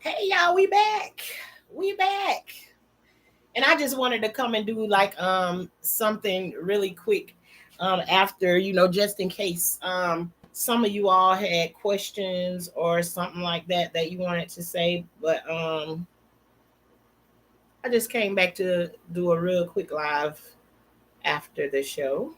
Hey y'all, we back. We back. And I just wanted to come and do like something really quick after, just in case some of you all had questions or something like that you wanted to say, but I just came back to do a real quick live after the show.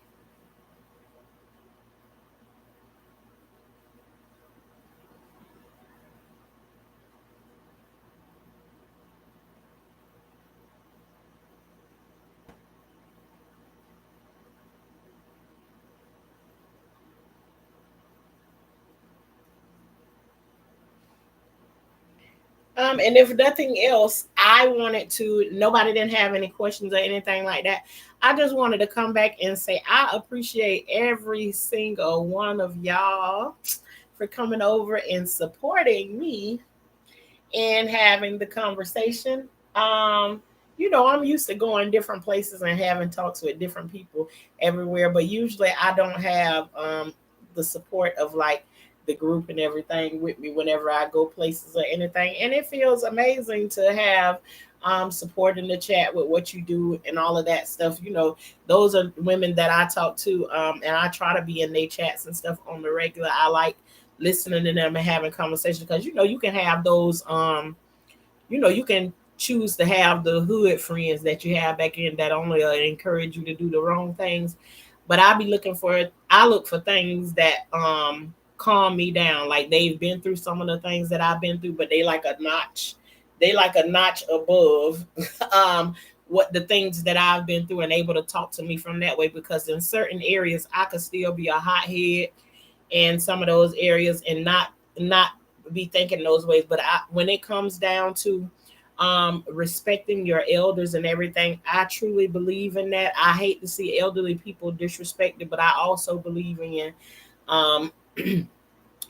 And if nothing else, I wanted to, nobody didn't have any questions or anything like that. I just wanted to come back and say I appreciate every single one of y'all for coming over and supporting me and having the conversation. I'm used to going different places and having talks with different people everywhere, but usually I don't have the support of like the group and everything with me whenever I go places or anything. And it feels amazing to have support in the chat with what you do and all of that stuff. Those are women that I talk to, and I try to be in their chats and stuff on the regular. I like listening to them and having conversations because you can have those you can choose to have the hood friends that you have back in that only encourage you to do the wrong things. But I look for things that calm me down. Like they've been through some of the things that I've been through, but they like a notch above um what the things that I've been through and able to talk to me from that way, because in certain areas I could still be a hothead in some of those areas and not be thinking those ways. But when it comes down to respecting your elders and everything, I truly believe in that. I hate to see elderly people disrespected, but I also believe in um,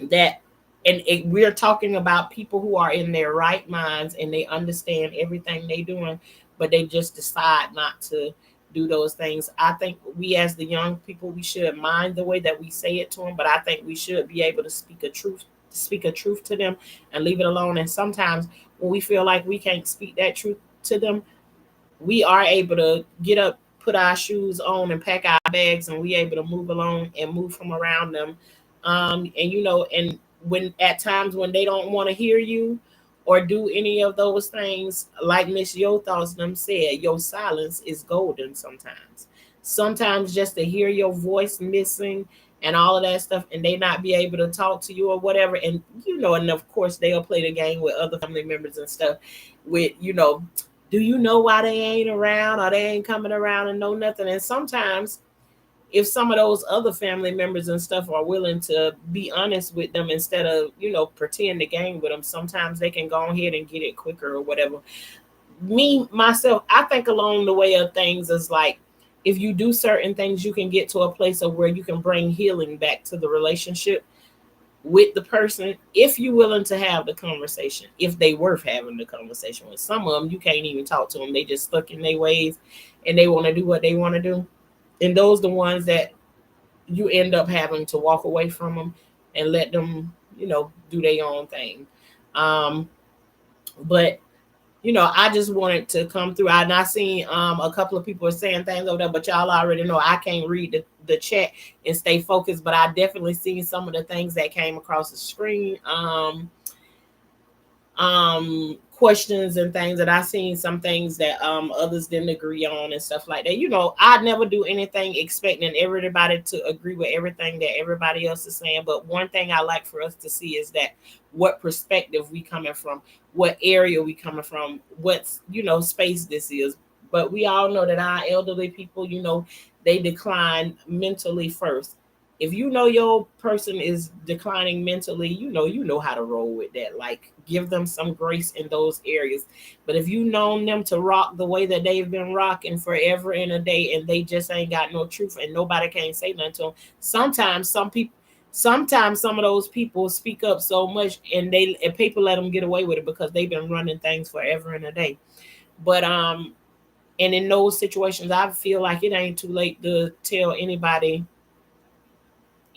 that. And we're talking about people who are in their right minds and they understand everything they doing, but they just decide not to do those things. I think we as the young people, we should mind the way that we say it to them, but I think we should be able to speak a truth to them and leave it alone. And sometimes when we feel like we can't speak that truth to them, we are able to get up, put our shoes on, and pack our bags, and we able to move along and move from around them. And when at times when they don't want to hear you or do any of those things, like Miss Yo Thoughts them said, your silence is golden sometimes. Sometimes just to hear your voice missing and all of that stuff, and they not be able to talk to you or whatever, and of course they'll play the game with other family members and stuff with do you know why they ain't around or they ain't coming around and know nothing? And sometimes if some of those other family members and stuff are willing to be honest with them instead of pretend the game with them, sometimes they can go ahead and get it quicker or whatever. Me myself, I think along the way of things is like, if you do certain things, you can get to a place of where you can bring healing back to the relationship with the person, if you're willing to have the conversation, if they worth having the conversation with. Some of them you can't even talk to them, they just stuck in their ways and they want to do what they want to do, and those the ones that you end up having to walk away from them and let them do their own thing. Um but I just wanted to come through. I seen a couple of people are saying things over there, but y'all already know I can't read the chat and stay focused. But I definitely seen some of the things that came across the screen. Questions and things that I seen, some things that others didn't agree on and stuff like that. I never do anything expecting everybody to agree with everything that everybody else is saying. But one thing I like for us to see is that what perspective we coming from, what area we coming from, what's space this is. But we all know that our elderly people, they decline mentally first. If you know your person is declining mentally, you know how to roll with that. Like, give them some grace in those areas. But if you known them to rock the way that they've been rocking forever and a day, and they just ain't got no truth, and nobody can say nothing to them, sometimes some of those people speak up so much, and people let them get away with it because they've been running things forever and a day. But and in those situations, I feel like it ain't too late to tell anybody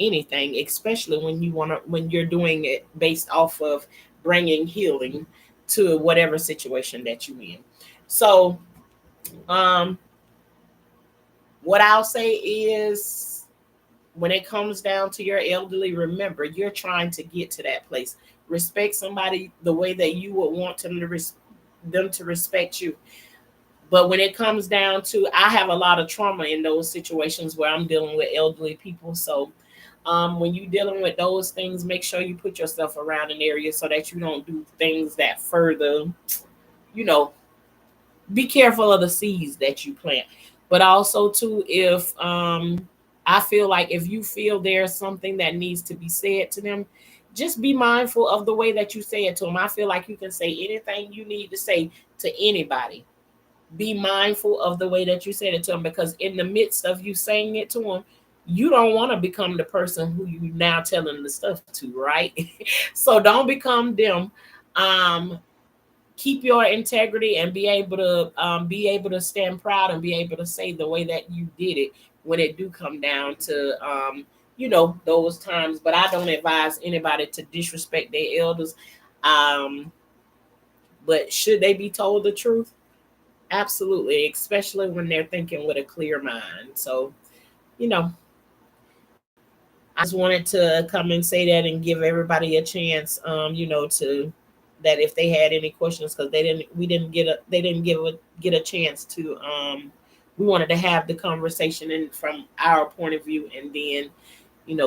anything, especially when you're doing it based off of bringing healing to whatever situation that you're in. So what I'll say is, when it comes down to your elderly, remember, you're trying to get to that place. Respect somebody the way that you would want them to respect you. But when it comes down to, I have a lot of trauma in those situations where I'm dealing with elderly people. So when you're dealing with those things, make sure you put yourself around an area so that you don't do things that further, you know, be careful of the seeds that you plant. But also too, if I feel like if you feel there's something that needs to be said to them, just be mindful of the way that you say it to them. I feel like you can say anything you need to say to anybody. Be mindful of the way that you said it to them, because in the midst of you saying it to them, you don't want to become the person who you now telling the stuff to, right? So don't become them. Um, Keep your integrity and be able to stand proud and be able to say the way that you did it when it do come down to those times. But I don't advise anybody to disrespect their elders. Um, but should they be told the truth? Absolutely, especially when they're thinking with a clear mind. So, you know, I just wanted to come and say that and give everybody a chance, to that if they had any questions, because we didn't get a, they didn't get a chance to. We wanted to have the conversation and from our point of view, and then,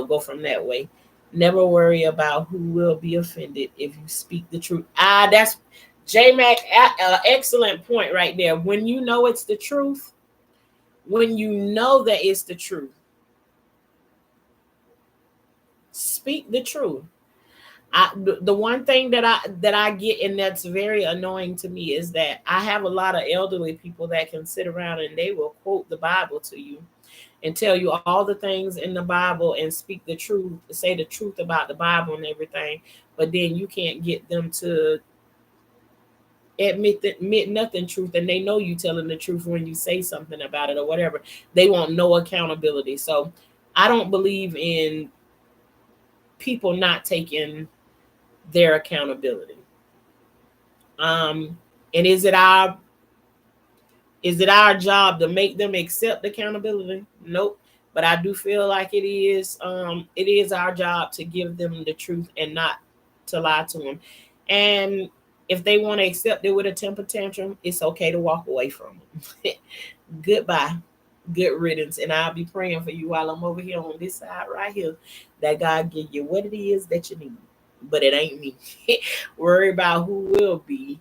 go from that way. Never worry about who will be offended if you speak the truth. That's J Mac, excellent point right there. When you know it's the truth, when you know that it's the truth, speak the truth. The one thing that I get, and that's very annoying to me, is that I have a lot of elderly people that can sit around and they will quote the Bible to you and tell you all the things in the Bible and speak the truth, say the truth about the Bible and everything, but then you can't get them to admit nothing truth, and they know you telling the truth when you say something about it or whatever. They want no accountability. So I don't believe in people not taking their accountability. And is it our job to make them accept accountability? Nope. But I do feel like it is our job to give them the truth and not to lie to them. And if they want to accept it with a temper tantrum, it's okay to walk away from them. Goodbye. Good riddance. And I'll be praying for you while I'm over here on this side right here, that God give you what it is that you need. But it ain't me. Worry about who will be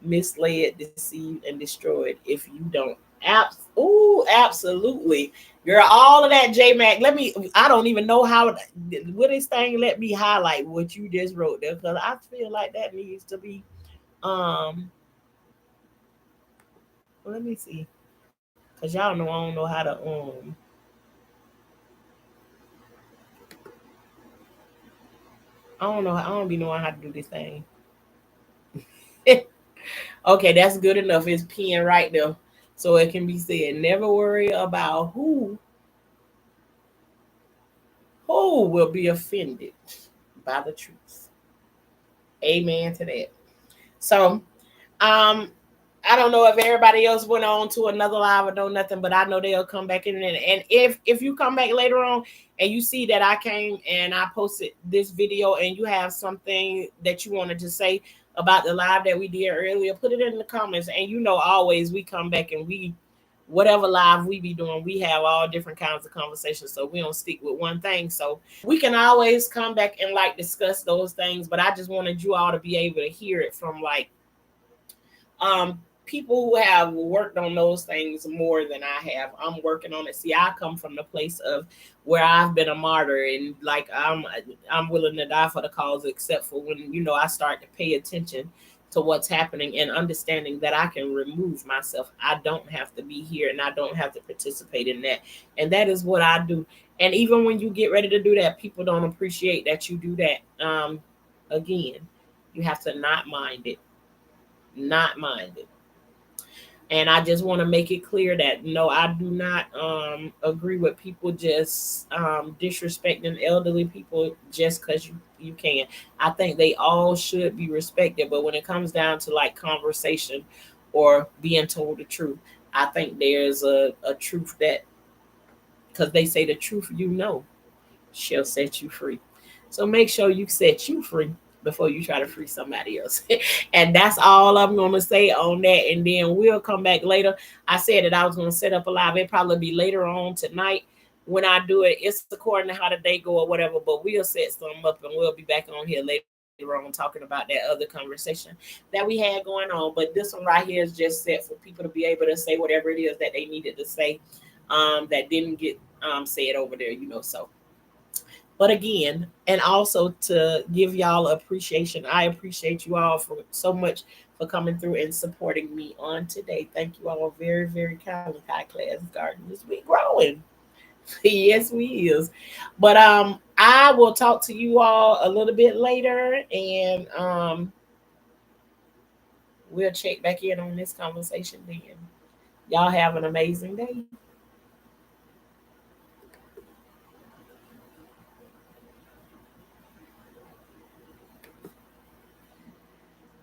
misled, deceived, and destroyed if you don't. Absolutely. Girl, all of that, J Mac. I don't even know how, with this thing, let me highlight what you just wrote there, because I feel like that needs to be, let me see. Because y'all know I don't know how to, I don't be knowing how to do this thing. Okay, that's good enough. It's pinned right there. So it can be said, never worry about who will be offended by the truth. Amen to that. So, um, I don't know if everybody else went on to another live or know nothing, but I know they'll come back in. And if you come back later on and you see that I came and I posted this video and you have something that you wanted to say about the live that we did earlier, put it in the comments. And always we come back and whatever live we be doing, we have all different kinds of conversations. So we don't stick with one thing. So we can always come back and discuss those things. But I just wanted you all to be able to hear it from people who have worked on those things more than I have. I'm working on it. See, I come from the place of where I've been a martyr, and I'm willing to die for the cause, except for when I start to pay attention to what's happening and understanding that I can remove myself. I don't have to be here and I don't have to participate in that. And that is what I do. And even when you get ready to do that, people don't appreciate that you do that. Again, you have to not mind it. Not mind it. And I just want to make it clear that no, I do not agree with people just disrespecting elderly people just because you can. I think they all should be respected. But when it comes down to like conversation or being told the truth, I think there's a truth that, because they say the truth shall set you free. So make sure you set you free before you try to free somebody else. And that's all I'm going to say on that. And then we'll come back later. I said that I was going to set up a live. It'll probably be later on tonight when I do it. It's according to how the day go or whatever, but we'll set something up and we'll be back on here later on talking about that other conversation that we had going on. But this one right here is just set for people to be able to say whatever it is that they needed to say that didn't get said over there, so. But again, and also to give y'all appreciation, I appreciate you all for so much for coming through and supporting me on today. Thank you all very, very kindly. High Class Gardeners, we growing. Yes, we is. But I will talk to you all a little bit later, and we'll check back in on this conversation then. Y'all have an amazing day.